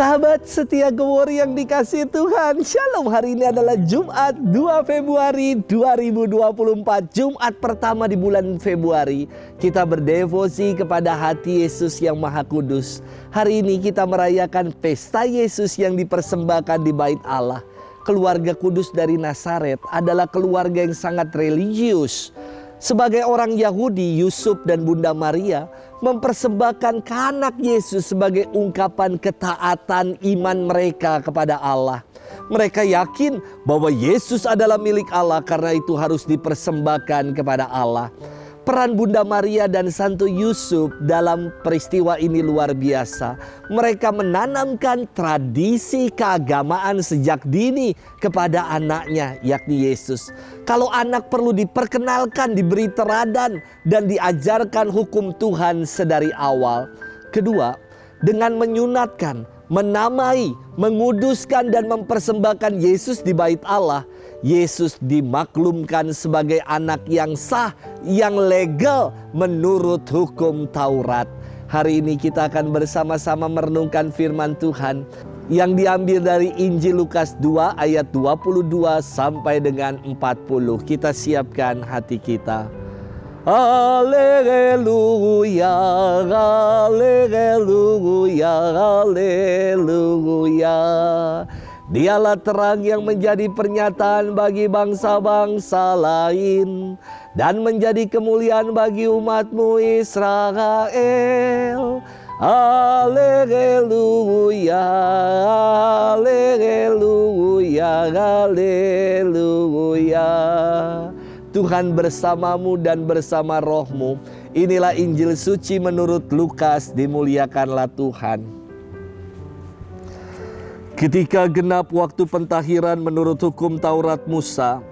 Sahabat setia Gewori yang dikasihi Tuhan, Shalom. Hari ini adalah Jumat 2 Februari 2024, Jumat pertama di bulan Februari. Kita berdevosi kepada hati Yesus yang Maha Kudus. Hari ini kita merayakan pesta Yesus yang dipersembahkan di Bait Allah. Keluarga kudus dari Nazaret adalah keluarga yang sangat religius. Sebagai orang Yahudi, Yusuf dan Bunda Maria mempersembahkan ke anak Yesus sebagai ungkapan ketaatan iman mereka kepada Allah. Mereka yakin bahwa Yesus adalah milik Allah, karena itu harus dipersembahkan kepada Allah. Peran Bunda Maria dan Santo Yusuf dalam peristiwa ini luar biasa. Mereka menanamkan tradisi keagamaan sejak dini kepada anaknya, yakni Yesus. Kalau anak perlu diperkenalkan, diberi teladan, dan diajarkan hukum Tuhan sedari awal. Kedua, dengan menyunatkan, menamai, menguduskan, dan mempersembahkan Yesus di Bait Allah, Yesus dimaklumkan sebagai anak yang sah, yang legal menurut hukum Taurat. Hari ini kita akan bersama-sama merenungkan firman Tuhan yang diambil dari Injil Lukas 2 ayat 22 sampai dengan 40. Kita siapkan hati kita. Haleluya, haleluya, haleluya. Dialah terang yang menjadi pernyataan bagi bangsa-bangsa lain, dan menjadi kemuliaan bagi umat-Mu Israel. Haleluya, haleluya, haleluya. Tuhan bersamamu dan bersama rohmu. Inilah Injil suci menurut Lukas. Dimuliakanlah Tuhan. Ketika genap waktu pentahiran menurut hukum Taurat Musa,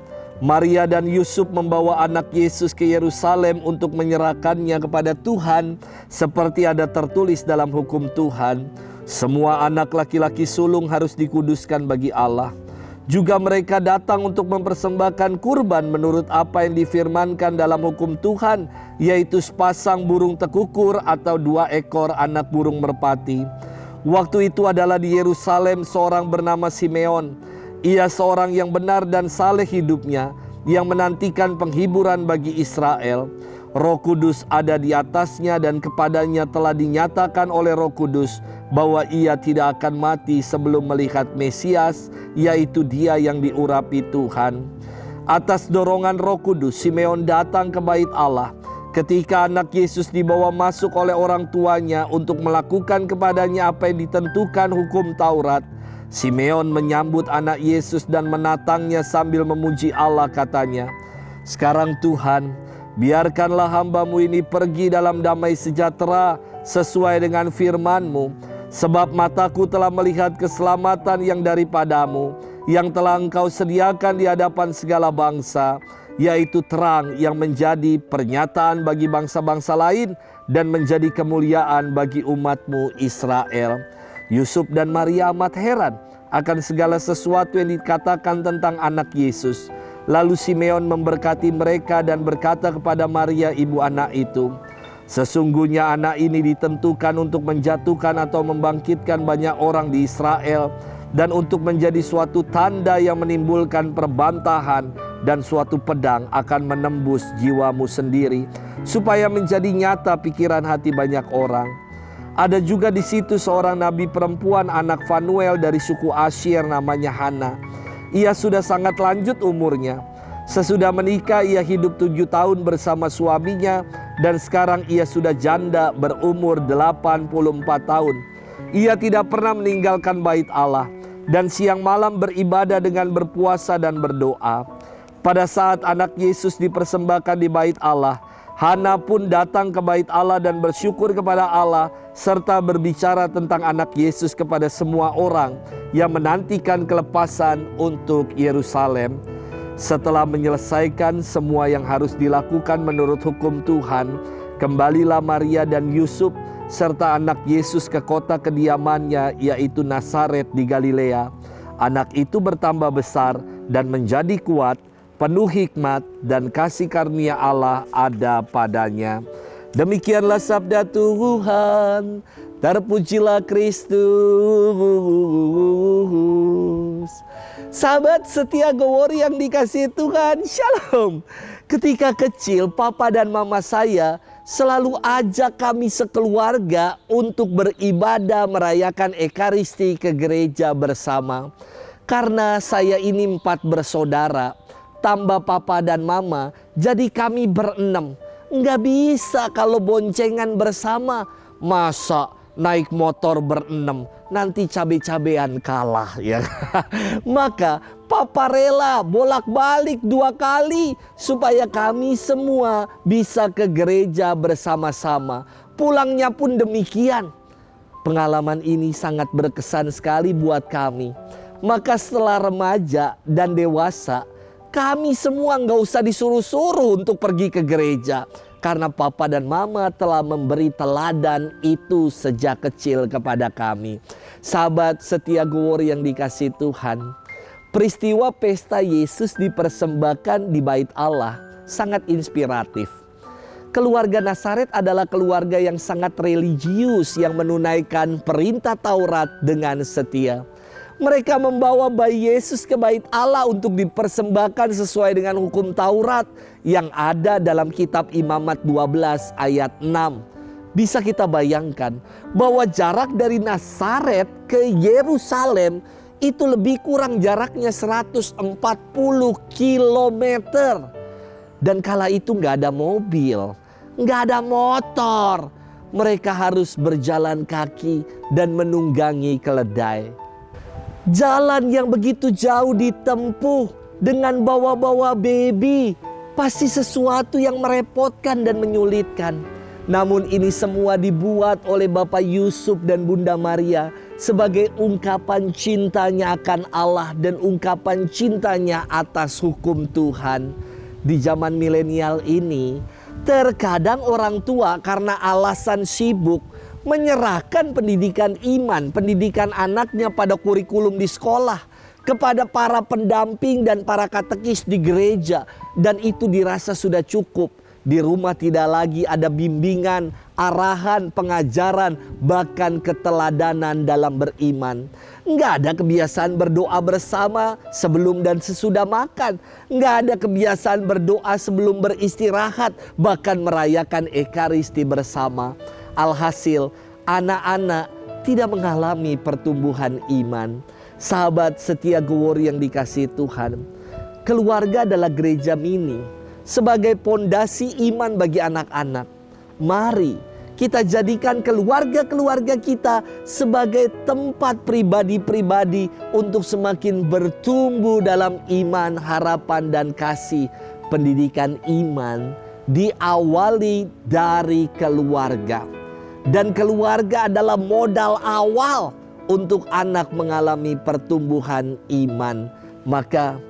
Maria dan Yusuf membawa anak Yesus ke Yerusalem untuk menyerahkannya kepada Tuhan, seperti ada tertulis dalam hukum Tuhan. Semua anak laki-laki sulung harus dikuduskan bagi Allah. Juga mereka datang untuk mempersembahkan kurban menurut apa yang difirmankan dalam hukum Tuhan, yaitu sepasang burung tekukur atau 2 ekor anak burung merpati. Waktu itu adalah di Yerusalem seorang bernama Simeon. Ia seorang yang benar dan saleh hidupnya, yang menantikan penghiburan bagi Israel. Roh Kudus ada di atasnya, dan kepadanya telah dinyatakan oleh Roh Kudus bahwa ia tidak akan mati sebelum melihat Mesias, yaitu Dia yang diurapi Tuhan. Atas dorongan Roh Kudus, Simeon datang ke Bait Allah. Ketika anak Yesus dibawa masuk oleh orang tuanya untuk melakukan kepadanya apa yang ditentukan hukum Taurat, Simeon menyambut anak Yesus dan menatangnya sambil memuji Allah, katanya, "Sekarang Tuhan, biarkanlah hamba-Mu ini pergi dalam damai sejahtera sesuai dengan firman-Mu, sebab mataku telah melihat keselamatan yang daripada-Mu, yang telah Engkau sediakan di hadapan segala bangsa, yaitu terang yang menjadi pernyataan bagi bangsa-bangsa lain dan menjadi kemuliaan bagi umat-Mu Israel." Yusuf dan Maria amat heran akan segala sesuatu yang dikatakan tentang anak Yesus. Lalu Simeon memberkati mereka dan berkata kepada Maria ibu anak itu, "Sesungguhnya anak ini ditentukan untuk menjatuhkan atau membangkitkan banyak orang di Israel, dan untuk menjadi suatu tanda yang menimbulkan perbantahan, dan suatu pedang akan menembus jiwamu sendiri, supaya menjadi nyata pikiran hati banyak orang." Ada juga di situ seorang nabi perempuan anak Fanuel dari suku Asyer, namanya Hana. Ia sudah sangat lanjut umurnya. Sesudah menikah ia hidup 7 tahun bersama suaminya, dan sekarang ia sudah janda berumur 84 tahun. Ia tidak pernah meninggalkan Bait Allah, dan siang malam beribadah dengan berpuasa dan berdoa. Pada saat anak Yesus dipersembahkan di Bait Allah, Hana pun datang ke Bait Allah dan bersyukur kepada Allah, serta berbicara tentang anak Yesus kepada semua orang yang menantikan kelepasan untuk Yerusalem. Setelah menyelesaikan semua yang harus dilakukan menurut hukum Tuhan, kembalilah Maria dan Yusuf serta anak Yesus ke kota kediamannya, yaitu Nazaret di Galilea. Anak itu bertambah besar dan menjadi kuat, penuh hikmat, dan kasih karunia Allah ada padanya. Demikianlah sabda Tuhan. Terpujilah Kristus. Sahabat setia Gowori yang dikasihi Tuhan, Shalom. Ketika kecil, papa dan mama saya selalu ajak kami sekeluarga untuk beribadah merayakan Ekaristi ke gereja bersama. Karena saya ini 4 bersaudara, tambah papa dan mama, jadi kami berenam. Nggak bisa kalau boncengan bersama. Masa naik motor berenam, nanti cabe-cabean kalah ya. Maka papa rela bolak-balik 2 kali supaya kami semua bisa ke gereja bersama-sama. Pulangnya pun demikian. Pengalaman ini sangat berkesan sekali buat kami. Maka setelah remaja dan dewasa, kami semua nggak usah disuruh-suruh untuk pergi ke gereja. Karena papa dan mama telah memberi teladan itu sejak kecil kepada kami. Sahabat setia Gowori yang dikasihi Tuhan, peristiwa pesta Yesus dipersembahkan di bait Allah sangat inspiratif. Keluarga Nazaret adalah keluarga yang sangat religius yang menunaikan perintah Taurat dengan setia. Mereka membawa bayi Yesus ke bait Allah untuk dipersembahkan sesuai dengan hukum Taurat yang ada dalam kitab Imamat 12 ayat 6. Bisa kita bayangkan bahwa jarak dari Nazaret ke Yerusalem itu lebih kurang jaraknya 140 kilometer. Dan kala itu nggak ada mobil, nggak ada motor. Mereka harus berjalan kaki dan menunggangi keledai. Jalan yang begitu jauh ditempuh dengan bawa-bawa baby pasti sesuatu yang merepotkan dan menyulitkan. Namun ini semua dibuat oleh Bapak Yusuf dan Bunda Maria sebagai ungkapan cintanya akan Allah dan ungkapan cintanya atas hukum Tuhan. Di zaman milenial ini, terkadang orang tua karena alasan sibuk menyerahkan pendidikan iman, pendidikan anaknya pada kurikulum di sekolah, kepada para pendamping dan para katekis di gereja. Dan itu dirasa sudah cukup. Di rumah tidak lagi ada bimbingan, arahan, pengajaran, bahkan keteladanan dalam beriman. Nggak ada kebiasaan berdoa bersama sebelum dan sesudah makan. Nggak ada kebiasaan berdoa sebelum beristirahat, bahkan merayakan Ekaristi bersama. Alhasil, anak-anak tidak mengalami pertumbuhan iman. Sahabat setia Gowori yang dikasihi Tuhan, keluarga adalah gereja mini sebagai pondasi iman bagi anak-anak. Mari kita jadikan keluarga-keluarga kita sebagai tempat pribadi-pribadi untuk semakin bertumbuh dalam iman, harapan, dan kasih. Pendidikan iman diawali dari keluarga. Dan keluarga adalah modal awal untuk anak mengalami pertumbuhan iman. Maka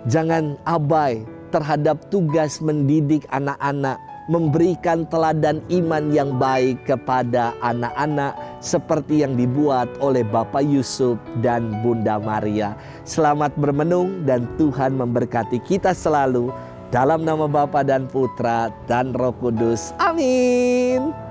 jangan abai terhadap tugas mendidik anak-anak, memberikan teladan iman yang baik kepada anak-anak seperti yang dibuat oleh Bapak Yusuf dan Bunda Maria. Selamat bermenung dan Tuhan memberkati kita selalu. Dalam nama Bapa dan Putra dan Roh Kudus. Amin.